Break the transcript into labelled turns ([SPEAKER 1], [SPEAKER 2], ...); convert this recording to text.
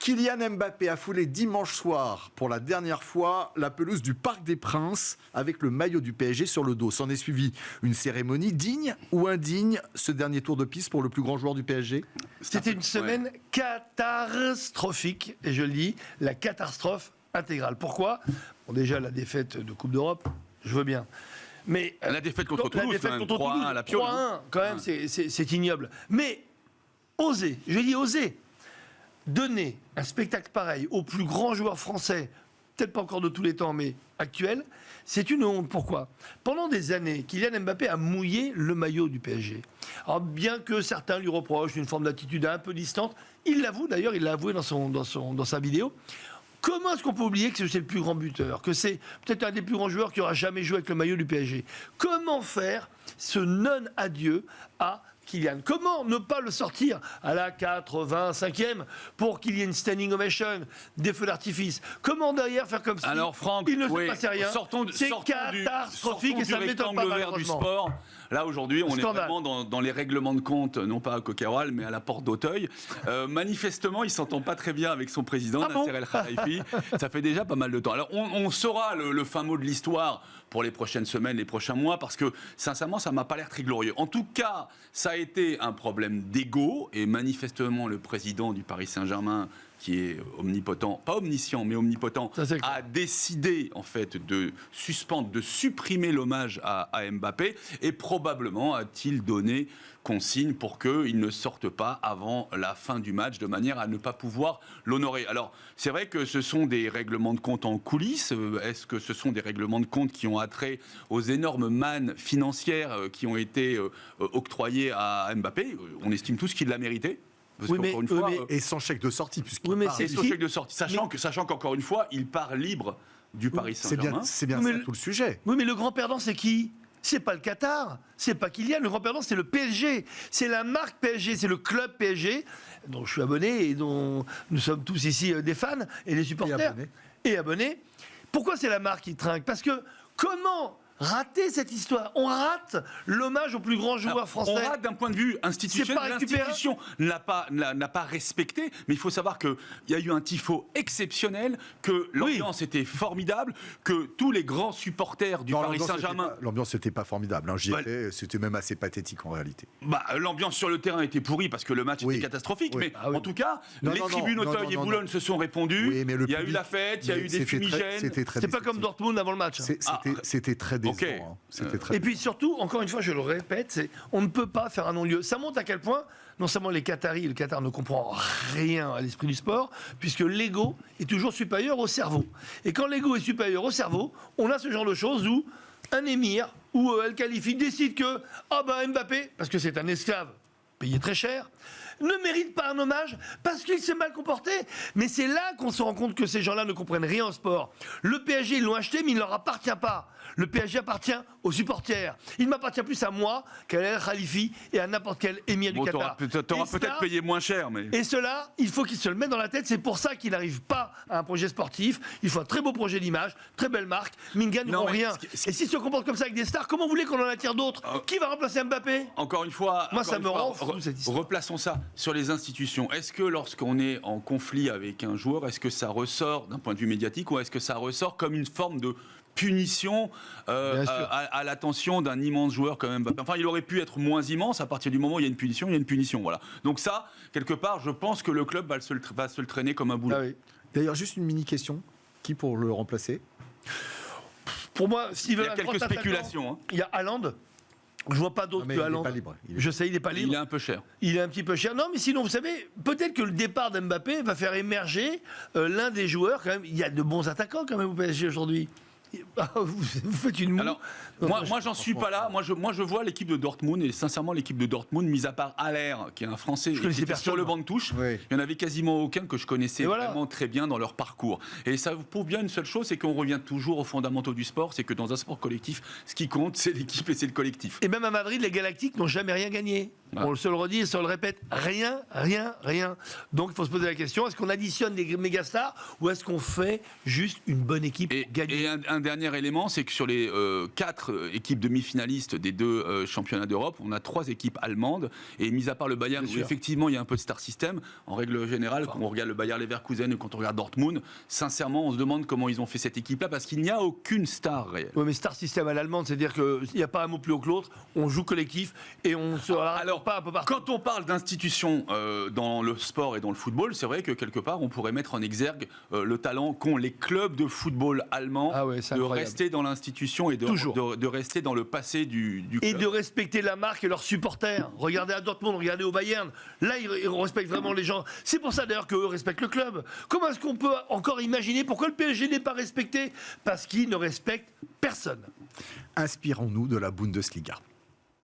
[SPEAKER 1] Kylian Mbappé a foulé dimanche soir, pour la dernière fois, la pelouse du Parc des Princes avec le maillot du PSG sur le dos. S'en est suivi une cérémonie digne ou indigne, ce dernier tour de piste pour le plus grand joueur du PSG?
[SPEAKER 2] C'était une semaine catastrophique, et je le dis, la catastrophe intégrale. Pourquoi? Bon, déjà, la défaite de Coupe d'Europe, je veux bien. Mais
[SPEAKER 3] la défaite contre Toulouse, 3-1 à la Piole.
[SPEAKER 2] 3-1, quand même, c'est ignoble. Mais oser, je dis oser, donner un spectacle pareil au plus grand joueur français, peut-être pas encore de tous les temps, mais actuel, c'est une honte. Pourquoi? Pendant des années, Kylian Mbappé a mouillé le maillot du PSG. Alors, bien que certains lui reprochent une forme d'attitude un peu distante, il l'avoue d'ailleurs, il l'a avoué dans sa vidéo. Comment est-ce qu'on peut oublier que c'est le plus grand buteur, que c'est peut-être un des plus grands joueurs qui aura jamais joué avec le maillot du PSG? Comment faire ce non-adieu à Kylian? Comment ne pas le sortir à la 85e pour qu'il y ait une standing ovation, des feux d'artifice? Comment derrière faire comme si
[SPEAKER 3] alors, Franck,
[SPEAKER 2] il ne se passait rien? C'est catastrophique et ça ne m'étonne pas
[SPEAKER 3] vert du sport. Là, aujourd'hui, on est vraiment dans les règlements de compte, non pas à Coquerolles, mais à la porte d'Auteuil. Manifestement, il ne s'entend pas très bien avec son président, Nasser El Khelaifi. Ça fait déjà pas mal de temps. Alors, on saura le fin mot de l'histoire pour les prochaines semaines, les prochains mois, parce que, sincèrement, ça ne m'a pas l'air très glorieux. En tout cas, ça a été un problème d'ego, et manifestement, le président du Paris Saint-Germain, qui est omnipotent, pas omniscient, mais omnipotent, a décidé en fait de suspendre, de supprimer l'hommage à Mbappé, et probablement a-t-il donné consigne pour qu'il ne sorte pas avant la fin du match, de manière à ne pas pouvoir l'honorer. Alors, c'est vrai que ce sont des règlements de compte en coulisses. Est-ce que ce sont des règlements de compte qui ont attrait aux énormes mannes financières qui ont été octroyées à Mbappé? On estime tous qu'il l'a mérité.
[SPEAKER 1] Oui, mais, une fois, et sans chèque de sortie, puisqu'il
[SPEAKER 3] part, et sans chèque de sortie, sachant qu'encore une fois, il part libre du Paris Saint-Germain.
[SPEAKER 1] C'est bien ça tout le sujet.
[SPEAKER 2] Oui, mais le grand perdant, c'est qui? C'est pas le Qatar, c'est pas Kylian. Le grand perdant, c'est le PSG. C'est la marque PSG, c'est le club PSG, dont je suis abonné et dont nous sommes tous ici des fans et des supporters. Et abonnés. Pourquoi c'est la marque qui trinque? Parce que comment rater cette histoire? On rate l'hommage au plus grand joueur français.
[SPEAKER 3] On rate d'un point de vue institutionnel. L'institution n'a pas respecté, mais il faut savoir qu'il y a eu un tifo exceptionnel, que l'ambiance était formidable, que tous les grands supporters du Paris Saint-Germain...
[SPEAKER 1] L'ambiance n'était pas formidable, hein. J'y étais, c'était même assez pathétique en réalité.
[SPEAKER 3] L'ambiance sur le terrain était pourrie parce que le match était catastrophique, mais en tout cas, les tribunes Auteuil et Boulogne se sont répandues, il y a eu la fête, il y a eu des fumigènes.
[SPEAKER 2] C'était pas comme Dortmund avant le match.
[SPEAKER 1] C'était très décevant.
[SPEAKER 2] Et puis surtout, encore une fois, je le répète, on ne peut pas faire un non-lieu. Ça montre à quel point, non seulement les Qataris, le Qatar ne comprend rien à l'esprit du sport, puisque l'ego est toujours supérieur au cerveau. Et quand l'ego est supérieur au cerveau, on a ce genre de choses où un émir ou El Khalifi décide que Mbappé, parce que c'est un esclave payé très cher, ne mérite pas un hommage parce qu'il s'est mal comporté. Mais c'est là qu'on se rend compte que ces gens-là ne comprennent rien au sport. Le PSG, ils l'ont acheté, mais il ne leur appartient pas. Le PSG appartient aux supporters. Il ne m'appartient plus à moi qu'à El Khalifi et à n'importe quel émir du Qatar.
[SPEAKER 3] T'auras peut-être payé moins cher, mais...
[SPEAKER 2] Et cela, il faut qu'ils se le mettent dans la tête. C'est pour ça qu'il n'arrive pas à un projet sportif. Il faut un très beau projet d'image, très belle marque, mais ils ne gagneront rien. Et s'ils se comportent comme ça avec des stars, comment vous voulez qu'on en attire d'autres? Qui va remplacer Mbappé?
[SPEAKER 3] Encore une fois...
[SPEAKER 2] Moi, ça me rend fou, cette histoire.
[SPEAKER 3] Replaçons ça sur les institutions. Est-ce que lorsqu'on est en conflit avec un joueur, est-ce que ça ressort d'un point de vue médiatique ou est-ce que ça ressort comme une forme de punition à l'attention d'un immense joueur comme Mbappé? Enfin, il aurait pu être moins immense. À partir du moment où il y a une punition, il y a une punition. Voilà. Donc ça, quelque part, je pense que le club va se le traîner comme un boulot.
[SPEAKER 1] D'ailleurs, juste une mini-question. Qui pour le remplacer?
[SPEAKER 2] Pour moi,
[SPEAKER 3] il y a quelques spéculations.
[SPEAKER 2] Il y a Haaland. Je vois pas d'autre que Haaland. Je sais, il n'est pas libre.
[SPEAKER 3] Il est un peu cher.
[SPEAKER 2] Il est un petit peu cher. Non, mais sinon, vous savez, peut-être que le départ d'Mbappé va faire émerger l'un des joueurs. Quand même, il y a de bons attaquants quand même au PSG aujourd'hui. Vous faites une moue.
[SPEAKER 3] Alors, moi j'en suis pas là. Moi je vois l'équipe de Dortmund, et sincèrement l'équipe de Dortmund, mis à part Haller, qui est un Français qui était sur le banc de touche, il n'y en avait quasiment aucun que je connaissais vraiment très bien dans leur parcours. Et ça vous prouve bien une seule chose, c'est qu'on revient toujours aux fondamentaux du sport, c'est que dans un sport collectif, ce qui compte, c'est l'équipe et c'est le collectif.
[SPEAKER 2] Et même à Madrid, les Galactiques n'ont jamais rien gagné.
[SPEAKER 3] Ah.
[SPEAKER 2] On se le redit, on le répète, rien. Donc il faut se poser la question, est-ce qu'on additionne des mégastars ou est-ce qu'on fait juste une bonne équipe pour gagner?
[SPEAKER 3] Et un dernier élément, c'est que sur les 4 équipes demi-finalistes des 2 championnats d'Europe, on a 3 équipes allemandes. Et mis à part le Bayern, où effectivement il y a un peu de star system, en règle générale, quand on regarde le Bayer Leverkusen ou quand on regarde Dortmund, sincèrement, on se demande comment ils ont fait cette équipe-là, parce qu'il n'y a aucune star réelle.
[SPEAKER 2] Oui, mais star system à l'allemande, c'est-à-dire qu'il n'y a pas un mot plus haut que l'autre, on joue collectif et on se
[SPEAKER 3] Alors,
[SPEAKER 2] pas un peu partout.
[SPEAKER 3] Quand on parle d'institutions dans le sport et dans le football, c'est vrai que quelque part, on pourrait mettre en exergue le talent qu'ont les clubs de football allemands de rester dans l'institution et de rester dans le passé du club.
[SPEAKER 2] Et de respecter la marque et leurs supporters. Regardez à Dortmund, regardez au Bayern. Là, ils respectent vraiment les gens. C'est pour ça d'ailleurs qu'eux respectent le club. Comment est-ce qu'on peut encore imaginer pourquoi le PSG n'est pas respecté? Parce qu'ils ne respectent personne.
[SPEAKER 1] Inspirons-nous de la Bundesliga.